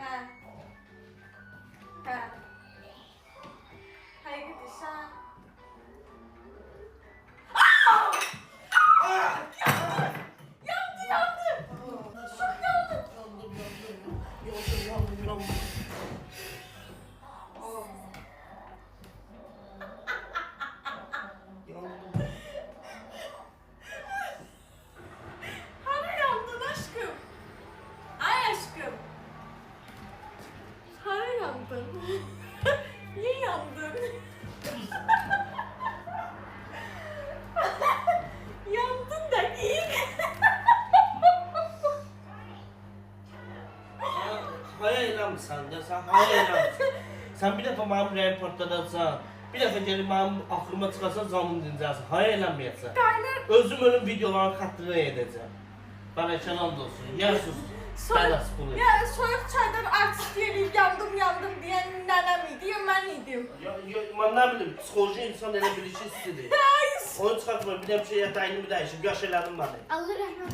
Hə. Hə. Həqiqətən. Yandı, yandı. Çok yandı. Yandım. Hani yandın aşkım? Ay aşkım. Hani yandın? Niye yandın? Yandın da iyi. Hayal eləmirsən də, sən hayal eləmirsən. Sən bir dəfə mənim ürəyimi partladacaqsan, bir dəfə gəlib mənim axırıma çıxarsan, canımı dincəlsən. Hayal eləməyəcəksən. Kaynar. Özüm ölüm videoların xətrini edəcəm. Bəlkə olsun, yer sus. Bəlas pulu. Ya soyuq çaydan artist yeriyib yandım diyen nənəm idi, ya mən idim. Mən nə bilim, psixoloji insan elə bir işi istidir. Ay, Onu çıxartma, bir də bir şey yatağını dəyişib, yaş elədim məni. Allah rəhmət